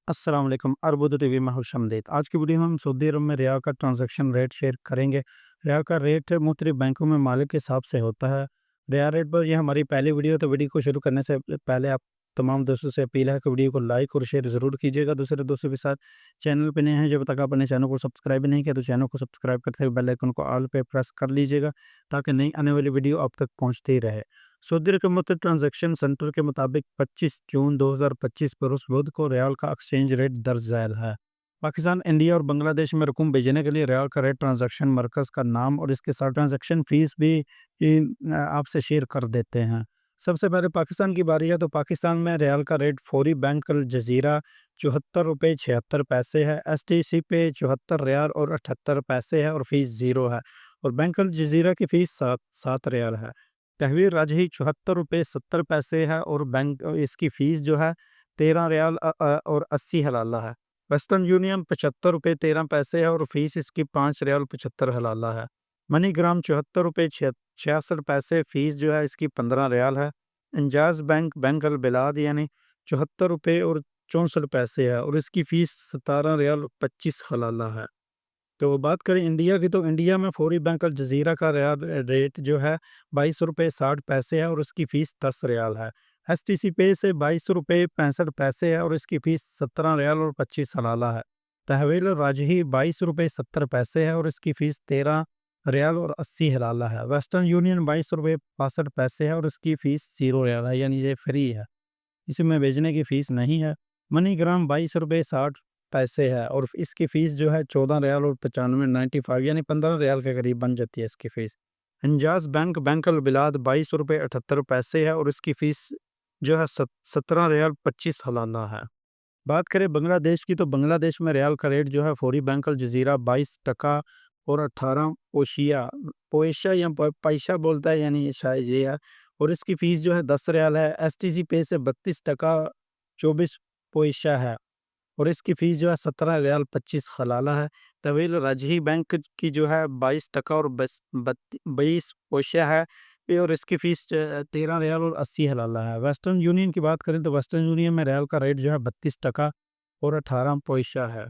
अस्सलाम वालेकुम अरबुद टीवी में खुशामदीद। आज की वीडियो में हम सऊदी अरब में रियाल का ट्रांजैक्शन रेट शेयर करेंगे। रियाल का रेट मुख्तलिफ बैंकों में मालिक के हिसाब से होता है। रियाल रेट पर यह हमारी पहली वीडियो है, तो वीडियो को शुरू करने से पहले आप तमाम दोस्तों से अपील है कि वीडियो को लाइक और शेयर ज़रूर कीजिएगा दूसरे दोस्तों के साथ। चैनल पे नए हैं, जब तक आपने चैनल को सब्सक्राइब नहीं किया तो चैनल को सब्सक्राइब करते हुए बेल आइकन को ऑल पे प्रेस कर लीजिएगा, ताकि नई आने वाली वीडियो आप तक पहुँचती रहे। सऊदी हुकूमत ट्रांजैक्शन सेंटर के मुताबिक 25 जून 2025 पर उस बुध को रियाल का एक्सचेंज रेट दर्ज ज़ैल है। पाकिस्तान, इंडिया और बांग्लादेश में रकूम भेजने के लिए रियाल का रेट ट्रांजैक्शन मरकज़ का नाम और इसके साथ ट्रांजैक्शन फ़ीस भी आपसे शेयर कर देते हैं। सबसे पहले पाकिस्तान की बारी है, तो पाकिस्तान में रियाल का रेट फौरी बैंक अल जज़ीरा ₹74.76 है, एसटीसी पे 74 रियाल और 78 पैसे है और फ़ीस ज़ीरो है, और बैंक अल जज़ीरा की फ़ीस 7 रियाल है। तहवील राजही ₹74.70 है और बैंक इसकी फ़ीस जो है 13 रियाल और 80 हलाला है। वेस्टर्न यूनियन ₹75.13 है और फ़ीस इसकी 5 रियाल 75 हलाला है। मनीग्राम ₹74.66 फ़ीस जो है इसकी 15 रियाल है। इंजाज़ बैंक बैंक अल बिलाद यानी ₹74 और 64 पैसे है और इसकी फ़ीस 17 रियाल 25 हलाला है। तो बात करें इंडिया की, तो इंडिया में फौरी बैंक अल जज़ीरा का रियाल रेट जो है ₹22.60 है और उसकी फ़ीस 10 रियाल है। एसटीसी पे से ₹22.65 है और इसकी फ़ीस 17 रियाल और 25 हलाला है। तहवील राजही ₹22.70 है और इसकी फ़ीस 13 रियाल और 80 हलाला है। वेस्टर्न यूनियन ₹22.65 है और इसकी फ़ीस 0 रियाल है, यानी ये फ्री है, इसमें भेजने की फ़ीस नहीं है। मनीग्राम ₹22.60 है और इसकी फ़ीस जो है 14 रियाल और 95 यानी 15 रियाल के करीब बन जाती है इसकी फ़ीस। इंजाज़ बैंक बैंक अल बिलाद ₹22.78 है और इसकी फ़ीस जो है 17 रियाल 25 हलाना है। बात करें बांग्लादेश की, तो बांग्लादेश में रियाल का रेट जो है फौरी बैंक अल जज़ीरा 22 और 18 पोशिया पोएशा या पैसा बोलता है, यानी शायद ये है, और इसकी फ़ीस जो है 10 रियाल है। एसटीसी पे से 32 24 पोएशा है और इसकी फ़ीस जो है 17 रियाल 25 हलाला है। तवील राजही बैंक की जो है 22 और 20 पोशिया है ये, और इसकी फ़ीस 13 रियाल और 80 हलाला है। वेस्टर्न यूनियन की बात करें, तो वेस्टर्न यूनियन में रियाल का रेट जो है 32 और 18 पोशिया है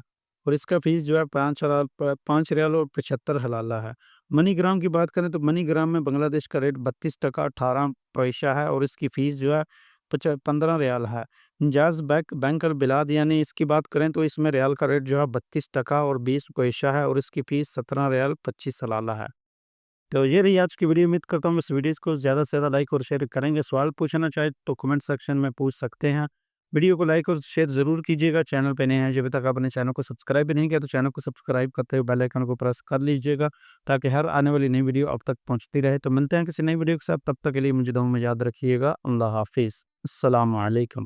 और इसका फ़ीस जो है 5 रियाल और 75 हलाला है। मनीग्राम की बात करें, तो मनीग्राम में बांग्लादेश का रेट 32 18 पैसा है और इसकी फ़ीस जो है 15 रियाल है। इंजाज़ बैंक अल बिलाद यानी इसकी बात करें, तो इसमें रियाल का रेट जो है 32 और 20 पैसा है और इसकी फ़ीस 17 रियाल 25 हलाला है। तो ये रही आज की वीडियो। उम्मीद करता हूँ इस वीडियो को ज़्यादा से ज़्यादा लाइक और शेयर करेंगे। सवाल पूछना चाहे तो कमेंट सेक्शन में पूछ सकते हैं। वीडियो को लाइक और शेयर ज़रूर कीजिएगा। चैनल पे नए हैं, जब तक आपने चैनल को सब्सक्राइब भी नहीं किया तो चैनल को सब्सक्राइब करते हुए बेल आइकन को प्रेस कर लीजिएगा, ताकि हर आने वाली नई वीडियो आप तक पहुँचती रहे। तो मिलते हैं किसी नई वीडियो के साथ, तब तक के लिए मुझे दुआ में याद रखिएगा। अल्लाह हाफिज़। अस्सलाम वालेकुम।